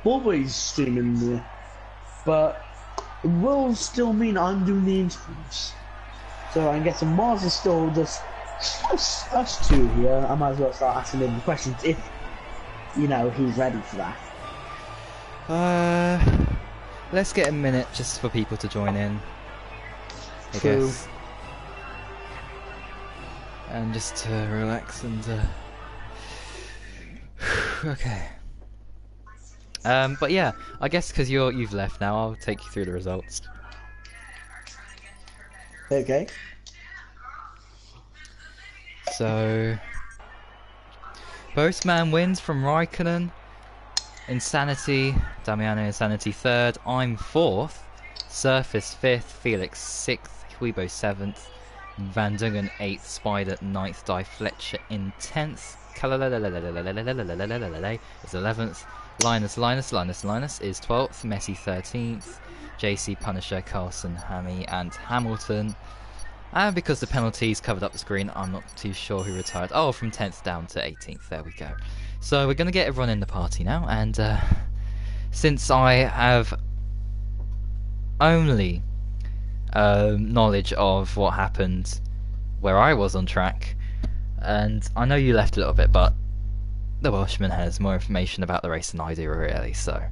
always streaming the, but it will still mean I'm doing the interviews. So I'm guessing Mars is still just us two here. I might as well start asking him questions if, you know, he's ready for that. Let's get a minute just for people to join in, I guess. And just to relax and okay. But yeah, I guess because you've left now, I'll take you through the results. Okay. So, Postman wins from Raikkonen. Insanity, Damiano Insanity 3rd. I'm 4th. Surface 5th. Felix 6th. Huibo 7th. Van Dungen 8th. Spider 9th. Die Fletcher in 10th. Is 11th. Linus is 12th. Messi 13th. JC, Punisher, Carlson, Hammy, and Hamilton. And because the penalties covered up the screen, I'm not too sure who retired. Oh, from 10th down to 18th. There we go. So we're going to get everyone in the party now. And since I have only knowledge of what happened where I was on track, and I know you left a little bit, but the Welshman has more information about the race than I do, really. So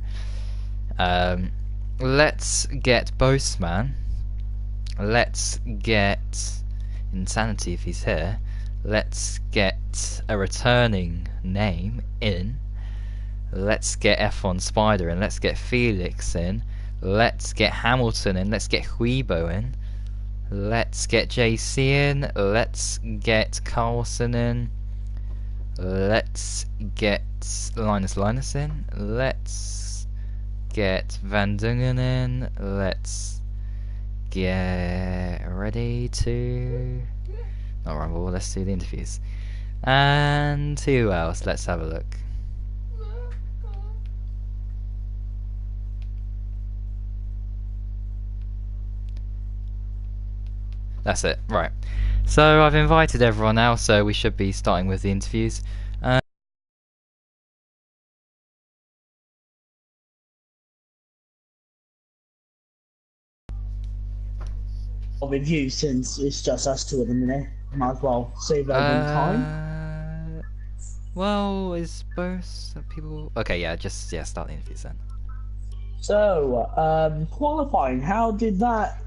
let's get Boastman. Let's get Insanity if he's here. Let's get a returning name in. Let's get F1 Spider in. Let's get Felix in. Let's get Hamilton in. Let's get Huibo in. Let's get JC in. Let's get Carlson in. Let's get Linus in. Let's get Van Dungen in. Let's get ready to not rumble. Let's do the interviews. And who else? Let's have a look. That's it. Right. So I've invited everyone now, so we should be starting with the interviews. With you, since it's just us two at the minute, might as well save everyone time. Well, is both people? Okay, yeah, start the interviews then. So, qualifying, how did that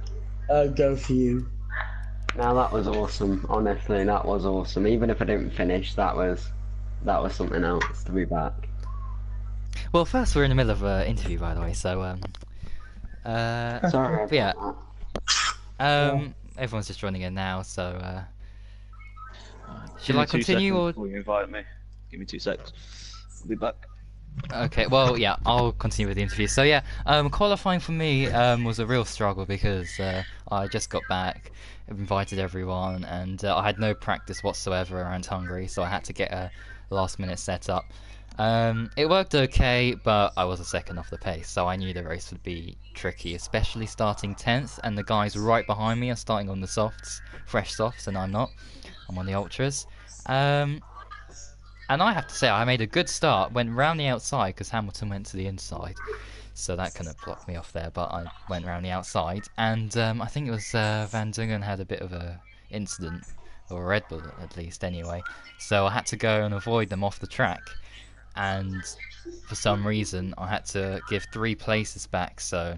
go for you? Now that was awesome. Honestly, that was awesome. Even if I didn't finish, that was something else to be back. Well, first we're in the middle of an interview, by the way. So, sorry. But yeah. Everyone's just joining in now, so shall I continue or before you invite me? Give me 2 seconds. I'll be back. Okay, well, yeah, I'll continue with the interview. So yeah, qualifying for me was a real struggle because I just got back, invited everyone, and I had no practice whatsoever around Hungary, so I had to get a last-minute setup. It worked okay, but I was a second off the pace, so I knew the race would be tricky, especially starting 10th, and the guys right behind me are starting on the softs, fresh softs, and I'm not. I'm on the ultras. And I have to say, I made a good start, went round the outside, because Hamilton went to the inside, so that kind of blocked me off there, but I went round the outside, and I think it was Van Dungen had a bit of a incident, or Red Bull at least anyway, so I had to go and avoid them off the track. And for some reason I had to give 3 places back, so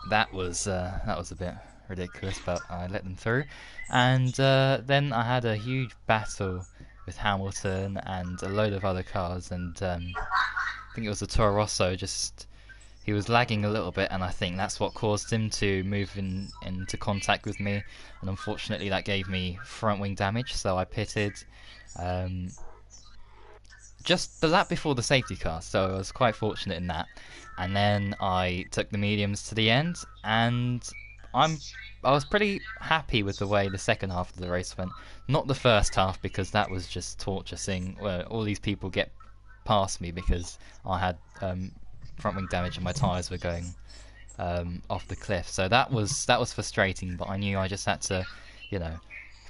that was a bit ridiculous, but I let them through. And then I had a huge battle with Hamilton and a load of other cars, and I think it was the Toro Rosso, he was lagging a little bit, and I think that's what caused him to move into contact with me, and unfortunately that gave me front wing damage, so I pitted just the lap before the safety car, so I was quite fortunate in that. And then I took the mediums to the end, and I was pretty happy with the way the second half of the race went. Not the first half, because that was just torture, seeing where all these people get past me because I had front wing damage and my tyres were going off the cliff. So that was frustrating, but I knew I just had to,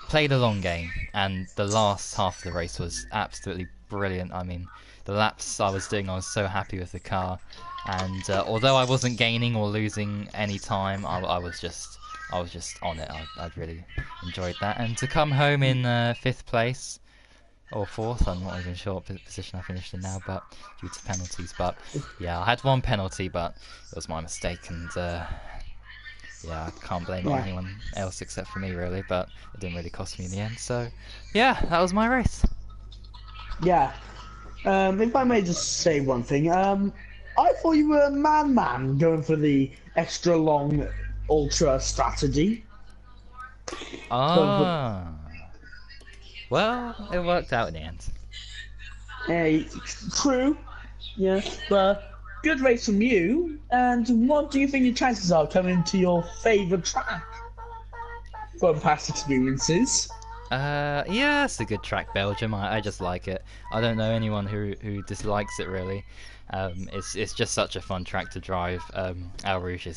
play the long game. And the last half of the race was absolutely brilliant. I mean, the laps I was doing, I was so happy with the car, and although I wasn't gaining or losing any time, I was just on it. I really enjoyed that, and to come home in 5th place or 4th, I'm not even sure what position I finished in now, but due to penalties. But yeah, I had one penalty, but it was my mistake, and yeah, I can't blame it on anyone else except for me, really. But it didn't really cost me in the end. So yeah, that was my race. Yeah. If I may just say one thing, I thought you were a man going for the extra long ultra strategy. Ah. Well, it worked out in the end. True. Yeah, but good race from you. And what do you think your chances are coming to your favourite track from past experiences? Yeah, it's a good track, Belgium. I just like it. I don't know anyone who dislikes it, really. It's just such a fun track to drive. Al Rouge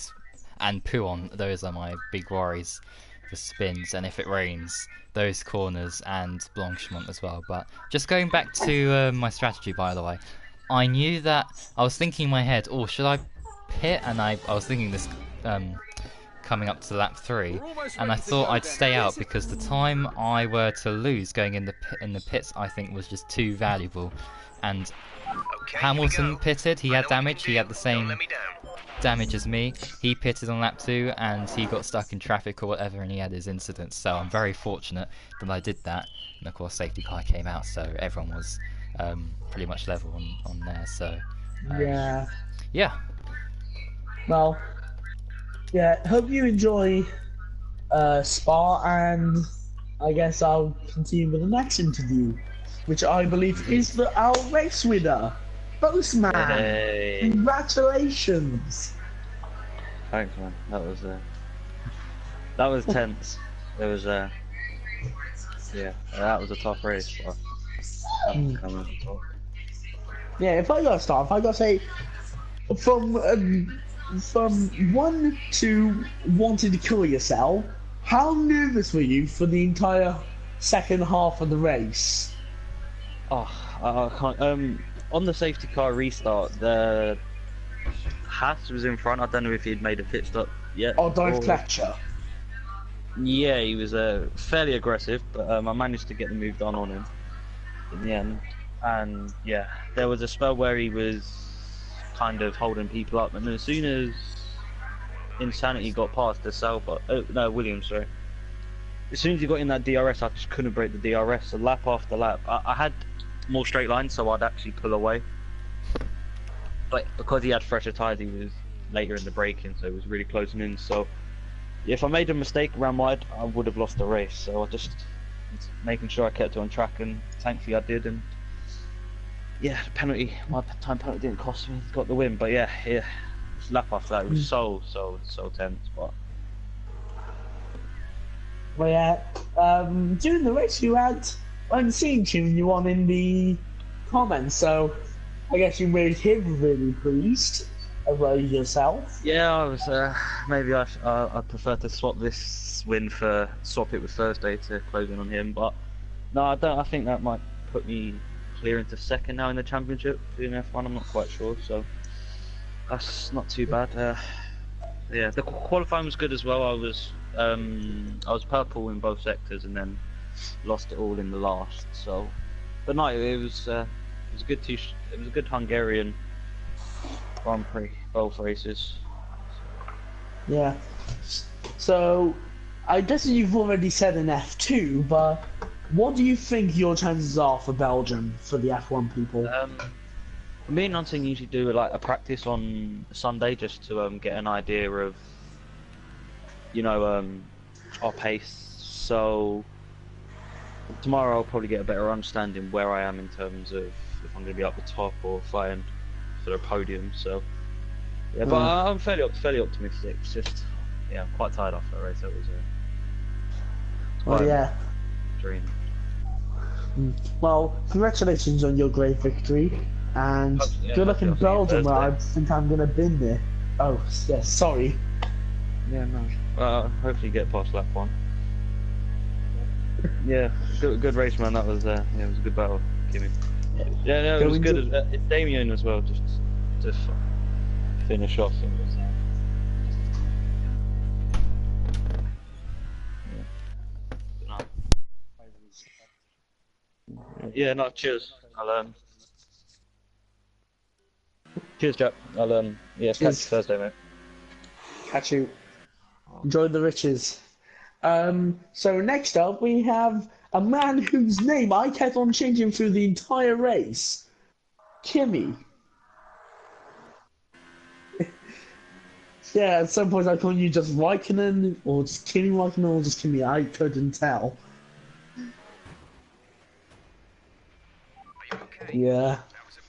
and Pouon, those are my big worries for spins, and if it rains, those corners, and Blanchemont as well. But just going back to my strategy, by the way, I knew that I was thinking in my head, oh, should I pit? And I was thinking this coming up to lap 3, and I thought I'd stay out because the time I were to lose going in the pits, I think, was just too valuable. And Hamilton pitted, he had damage, he had the same damage as me. He pitted on lap 2 and he got stuck in traffic or whatever, and he had his incident. So I'm very fortunate that I did that, and of course safety car came out, so everyone was pretty much level on there. So yeah. Well, yeah, hope you enjoy Spa, and I guess I'll continue with the next interview, which I believe is our race winner, Postman. Hey. Congratulations. Thanks, man. That was tense. It was yeah, that was a tough race. But yeah, if I gotta say, from 1 to wanting to kill yourself, how nervous were you for the entire second half of the race? Oh, I can't. On the safety car restart, the Haas was in front. I don't know if he'd made a pit stop yet. Oh, Dive Fletcher. Yeah, he was fairly aggressive, but I managed to get the move done on him in the end. And yeah, there was a spell where he was kind of holding people up, and as soon as Insanity got past the Williams, sorry. As soon as he got in that DRS, I just couldn't break the DRS. So lap after lap, I had more straight lines, so I'd actually pull away. But because he had fresher tyres, he was later in the braking, so it was really closing in. So if I made a mistake around wide, I would have lost the race. So I just making sure I kept it on track, and thankfully I did. And yeah, the penalty, my time penalty didn't cost me. Got the win, but yeah, lap after that, it was so tense. But well, yeah, during the race you had Unseen tune you on in the comments, so I guess you made him really pleased as well as yourself. Yeah, I was. Maybe I prefer to swap it with Thursday to close in on him, but no, I don't. I think that might put me clear into second now in the championship in F1. I'm not quite sure, so that's not too bad. Yeah, the qualifying was good as well. I was purple in both sectors, and then lost it all in the last. So, but no, it was a good Hungarian Grand Prix, both races. Yeah. So, I guess you've already said an F2, but what do you think your chances are for Belgium for the F1 people? Me and Nonsen usually do like a practice on Sunday just to get an idea of, our pace. So tomorrow I'll probably get a better understanding where I am in terms of if I'm going to be up the top or fighting for the podium. So yeah, but I'm fairly optimistic. It's just I'm quite tired after that race. It was a dream. Well, congratulations on your great victory, and good luck in Belgium, where I think I'm going to bin there. Oh, yeah, sorry. Yeah, no. Hopefully get past lap 1. Yeah, good race, man. That was it was a good battle, Kimmy. Yeah, no, it was Going good. Damien as well, just to finish off. Yeah, no, cheers. Cheers, Jack. Yeah, catch you Cheers. Thursday, mate. Catch you. Enjoy the riches. So next up we have a man whose name I kept on changing through the entire race. Kimmy. Yeah, at some point I called you just Raikkonen, or just Kimi Raikkonen, or just Kimmy. I couldn't tell. Yeah.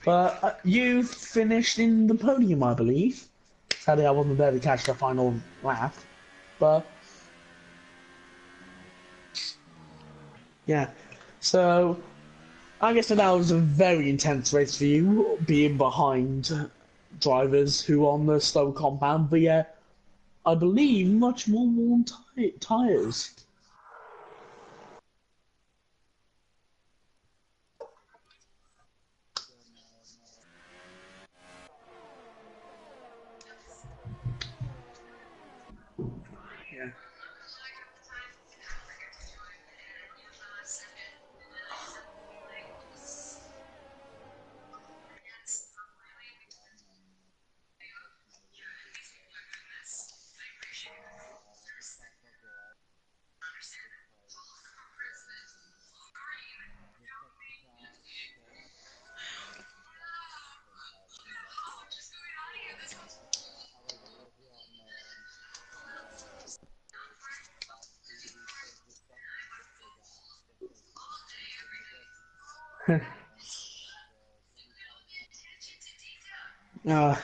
But you finished in the podium, I believe. Sadly, I wasn't there to catch the final lap. But yeah. So I guess that was a very intense race for you, being behind drivers who are on the slow compound. But yeah, I believe much more worn tires. Yeah. uh,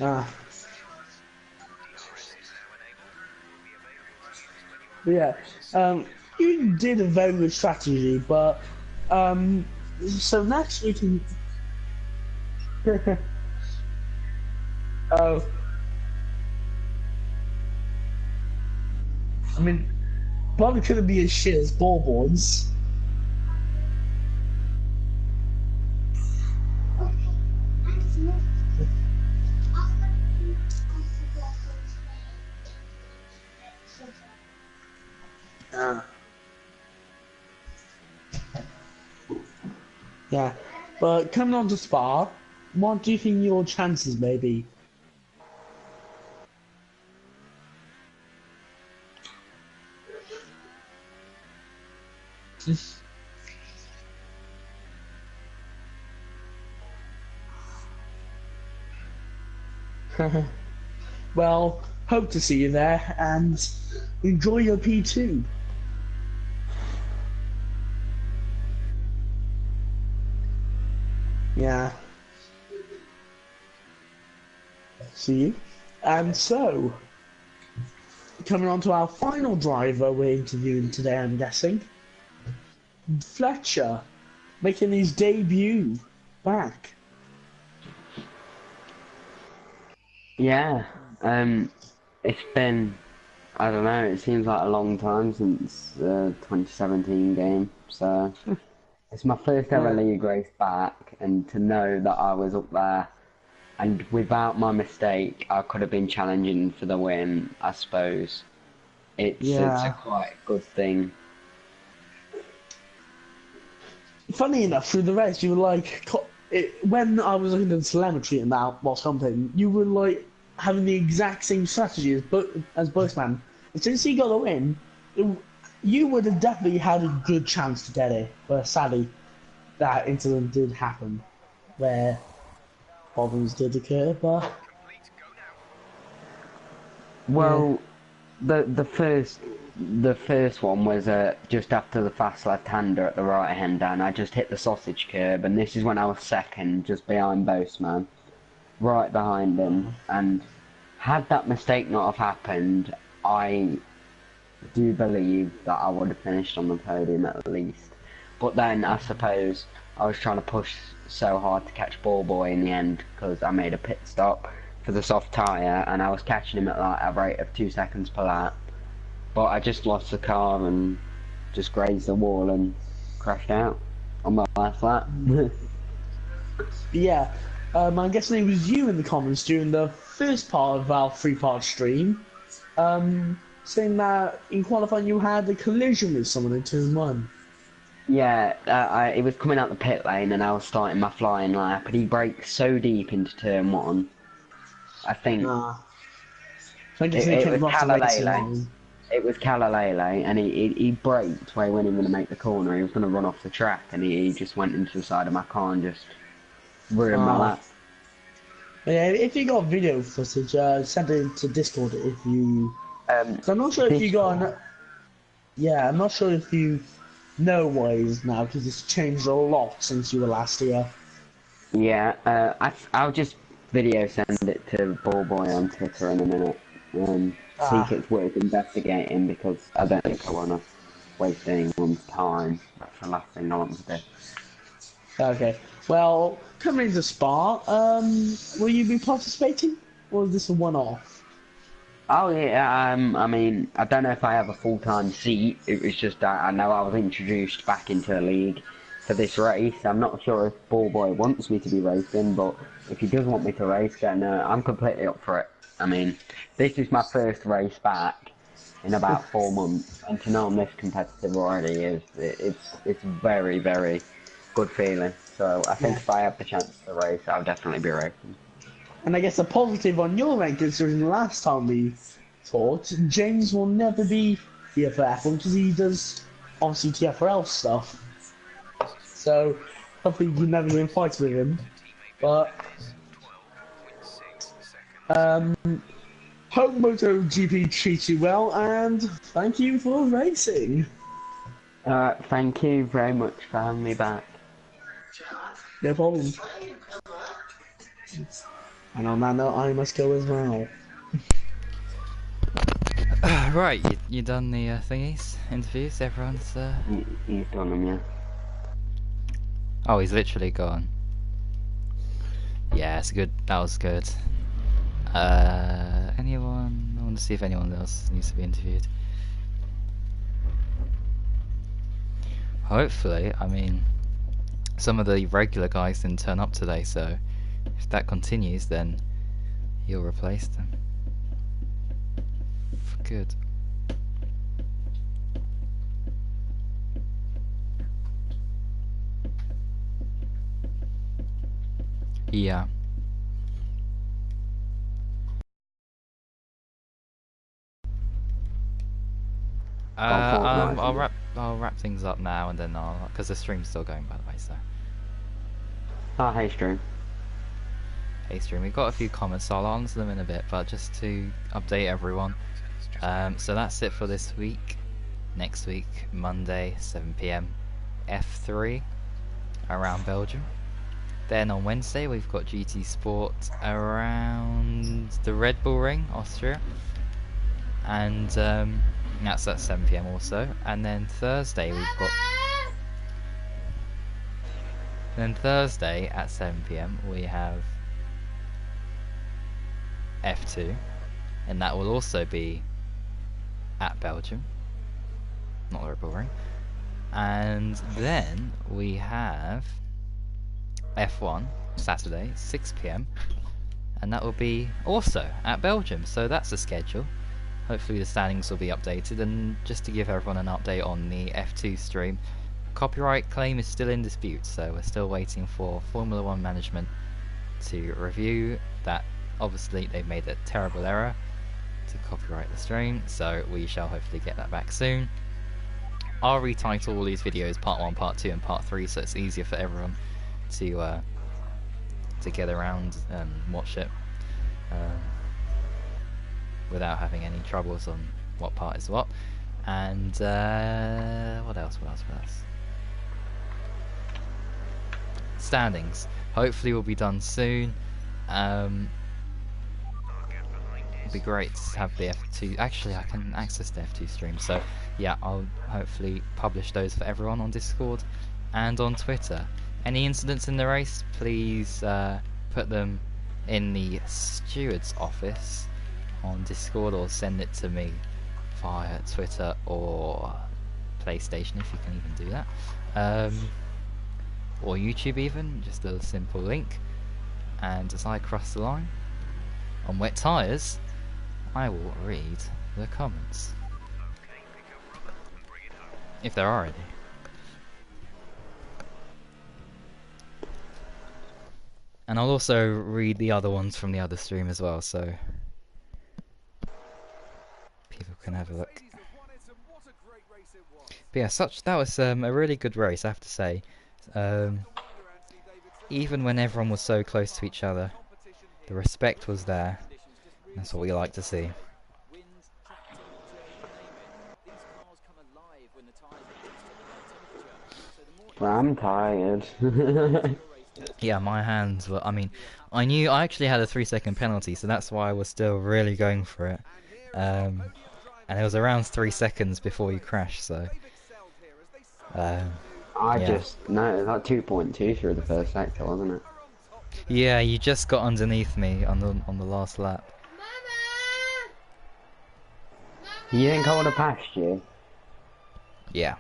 uh, yeah. You did a very good strategy, but so next we can. Oh, I mean, Bobby couldn't be as shit as ballboards. Yeah, but coming on to Spa, what do you think your chances may be? Well, hope to see you there and enjoy your P2. Yeah. See you. And so, coming on to our final driver we're interviewing today, I'm guessing. Fletcher, making his debut back. Yeah, it's been, I don't know, it seems like a long time since the 2017 game, so it's my first ever league race back, and to know that I was up there, and without my mistake, I could have been challenging for the win, I suppose. It's a quite good thing. Funny enough, through the race, you were like, when I was looking at the telemetry and that while commentating, you were like having the exact same strategy as Boastman. As soon as he got the win, you would have definitely had a good chance to get it, but sadly, that incident did happen, where problems did occur, but Well, the first one was just after the fast left-hander at the right-hander, and I just hit the sausage curb, and this is when I was second, just behind Boseman, right behind him, and had that mistake not have happened, I do believe that I would have finished on the podium at least. But then I suppose I was trying to push so hard to catch Ball Boy in the end because I made a pit stop for the soft tyre, and I was catching him at like a rate of 2 seconds per lap. But I just lost the car and just grazed the wall and crashed out on my last lap. yeah, I'm guessing it was you in the comments during the first part of our 3-part stream, saying that in qualifying you had a collision with someone in turn 1. Yeah, it was coming out the pit lane and I was starting my flying lap, and he braked so deep into turn 1. I think it was Calalele. It was Calalele, and he braked where he wasn't going to make the corner. He was going to run off the track, and he just went into the side of my car and just ruined my lap. Yeah, if you got video footage, send it to Discord if you. So I'm not sure if you got. Yeah, I'm not sure if you know what it is now because it's changed a lot since you were last here. Yeah, I'll just video send it to Ballboy on Twitter in a minute. See if it's worth investigating, because I don't think I want to waste anyone's time. That's the last thing I want to do. Okay, well, coming into Spa, will you be participating, or is this a one-off? Oh yeah, I mean, I don't know if I have a full-time seat. It was just that I know I was introduced back into the league for this race. I'm not sure if Ballboy wants me to be racing, but if he does want me to race, then I'm completely up for it. I mean, this is my first race back in about 4 months, and to know I'm this competitive already it's very, very good feeling. So I think if I have the chance to race, I'll definitely be racing. And I guess a positive on your end, considering the last time we fought, James will never be here for F1 because he does obviously FRL stuff. So hopefully you never get in fights with him. But hope MotoGP treats you well, and thank you for racing. Thank you very much for having me back. No problem. And on that note, I must go as well. Right, you done the thingies, interviews, everyone's... He's done them, yeah. Oh, he's literally gone. Yeah, it's good, that was good. Anyone? I want to see if anyone else needs to be interviewed. Hopefully, I mean, some of the regular guys didn't turn up today, so if that continues, then you'll replace them. For good. Yeah. I'll wrap things up now, and then because the stream's still going, by the way. So. Oh, hey stream. Hey stream, we've got a few comments, so I'll answer them in a bit. But just to update everyone, so that's it for this week. Next week, Monday, 7 PM, F3 around Belgium. Then on Wednesday, we've got GT Sport around the Red Bull Ring, Austria, and that's at 7 PM also. And then Thursday we've got. Then Thursday at 7 PM we have F2, and that will also be at Belgium, not the Red Bull Ring. And then we have F1 Saturday 6 PM, and that will be also at Belgium. So that's the schedule. Hopefully the standings will be updated. And just to give everyone an update on the F2 stream, copyright claim is still in dispute, so we're still waiting for Formula 1 management to review that. Obviously they've made a terrible error to copyright the stream, so we shall hopefully get that back soon. I'll retitle all these videos Part 1, Part 2, and Part 3, so it's easier for everyone to get around and watch it without having any troubles on what part is what. And what else? Standings. Hopefully will be done soon. It'd be great to have the F2. Actually, I can access the F2 stream, so yeah, I'll hopefully publish those for everyone on Discord and on Twitter. Any incidents in the race, please put them in the steward's office on Discord, or send it to me via Twitter or PlayStation, if you can even do that, or YouTube even, just a simple link. And as I cross the line on wet tyres, I will read the comments, if there are any. And I'll also read the other ones from the other stream as well, so people can have a look. But yeah, that was a really good race, I have to say. Even when everyone was so close to each other, the respect was there. That's what we like to see. Well, I'm tired. Yeah, my hands were... I mean, I actually had a 3-second penalty, so that's why I was still really going for it. And it was around 3 seconds before you crashed, so... I just... No, that 2.2 through the first sector, wasn't it? Yeah, you just got underneath me on the last lap. You think I would have passed you? Yeah,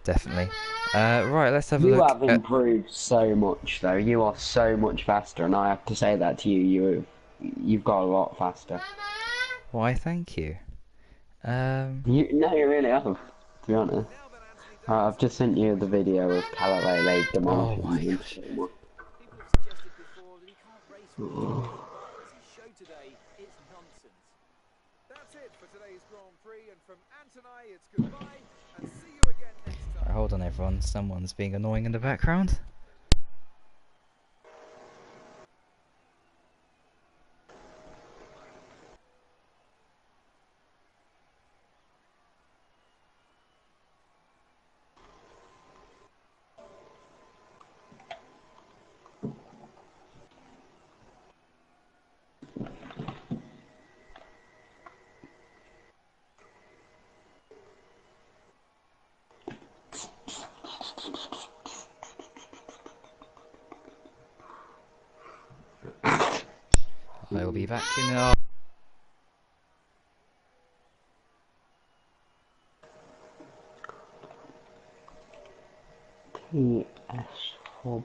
definitely. Right, let's have a You look. have improved so much, though. You are so much faster, and I have to say that to you. You've got a lot faster. Why, thank you. No, you really have, to be honest. I've just sent you the video of Calais demolishing. Oh my gosh. Right, hold on everyone, someone's being annoying in the background. I will be back in a... TS Hub.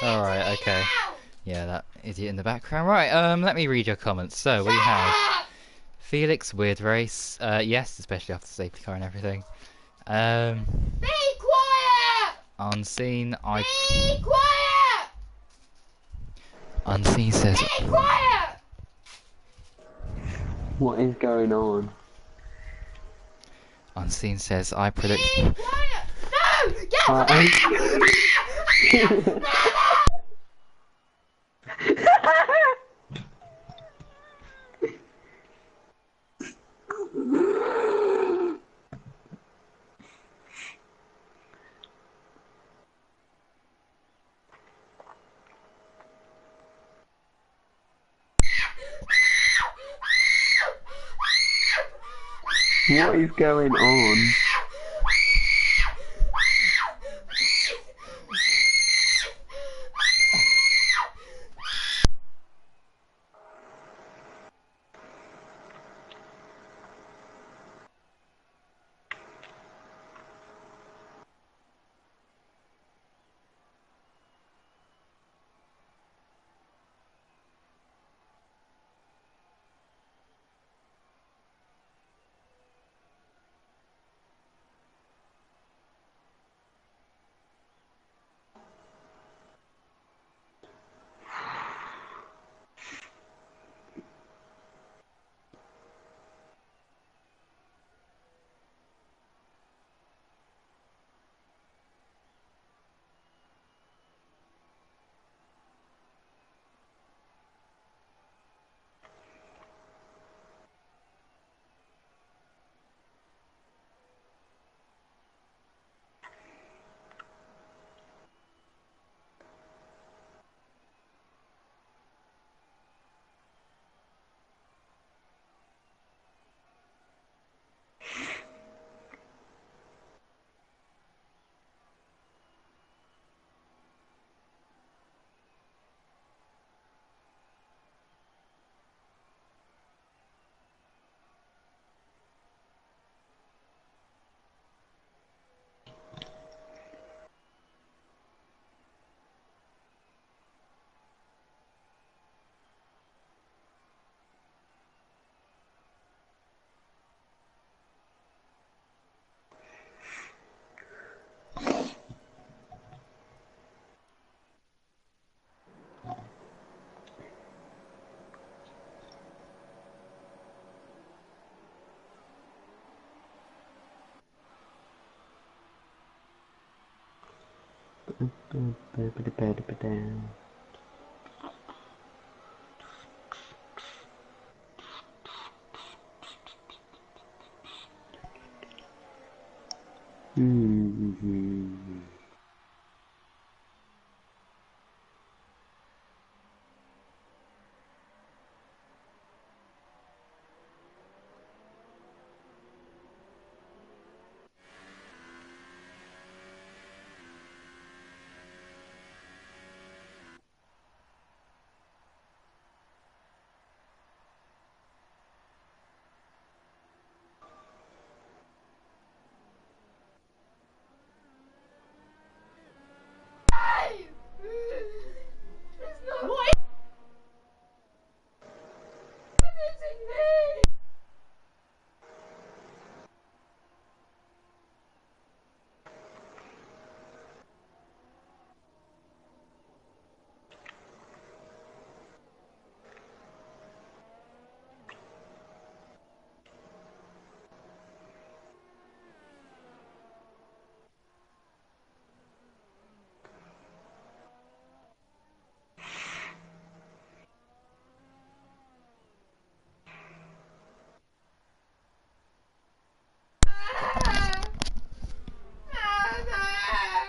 Alright, okay. Yeah, that idiot in the background. Right, let me read your comments. So, we have... Felix, weird race. Yes, especially after the safety car and everything. Be quiet! Unseen, Be quiet! Unseen says... Be quiet! What is going on? Unseen says, I predict... Be quiet! No! Get What is going on?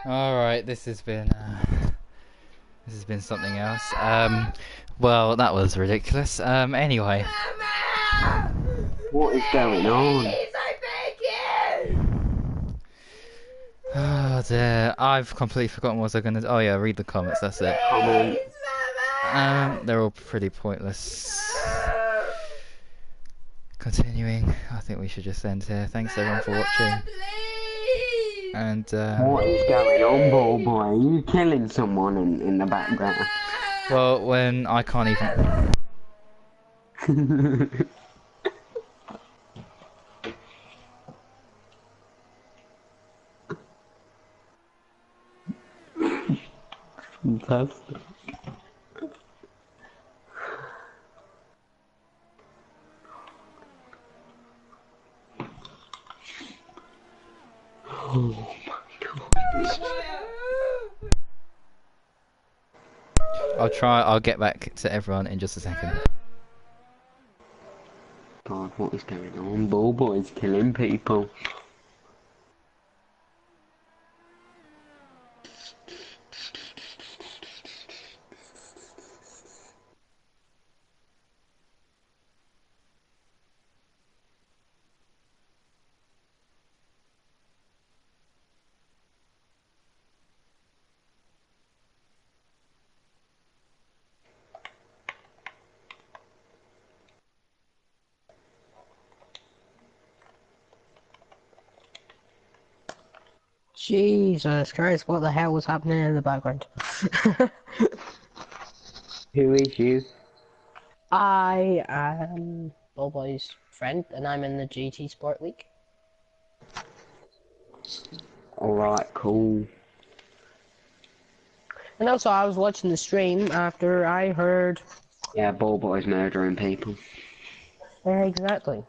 Alright, this has been something else. Well, that was ridiculous. Anyway. What is going on? Oh dear, I've completely forgotten what I was gonna. Oh yeah, read the comments. That's it. They're all pretty pointless. Continuing, I think we should just end here. Thanks everyone for watching. And what is going on, ball boy? Are you killing someone in the background? well, when I can't even. Fantastic. Oh my god. I'll get back to everyone in just a second. God, what is going on? Ball boy's killing people. Jesus Christ, what the hell was happening in the background? Who is you? I am Bobo's friend, and I'm in the GT Sport League. Alright, cool. And also, I was watching the stream after I heard... Yeah, ball boy's murdering people. Yeah, exactly.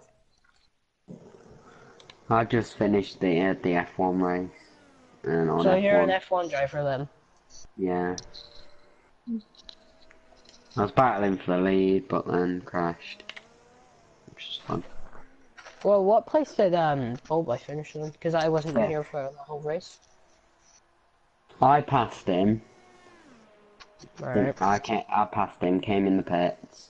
I just finished the F1 race. And on So F1. you're an F1 driver then? Yeah. I was battling for the lead, but then crashed. Which is fun. Well, what place did Bobo finish in? Because I wasn't Yeah. here for the whole race. I passed him. Alright. I passed him, came in the pits.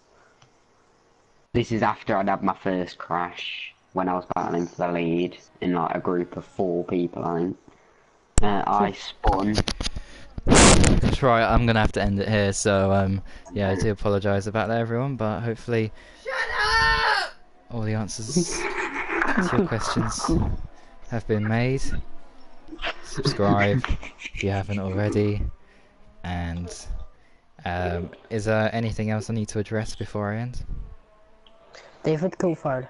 This is after I'd had my first crash, when I was battling for the lead, in like a group of 4 people, I think. I spun. That's right, I'm gonna have to end it here, so yeah, I do apologise about that everyone, but hopefully all the answers to your questions have been made. Subscribe if you haven't already, and is there anything else I need to address before I end? David Coulthard.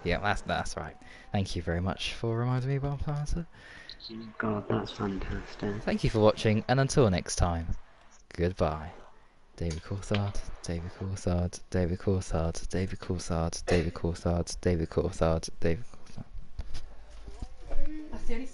Yeah, that's right. Thank you very much for reminding me, Bob Plaza. God, that's fantastic. Thank you for watching, and until next time, goodbye. David Coulthard, David Coulthard, David Coulthard, David Coulthard, David Coulthard, David Coulthard, David Coulthard. That's the only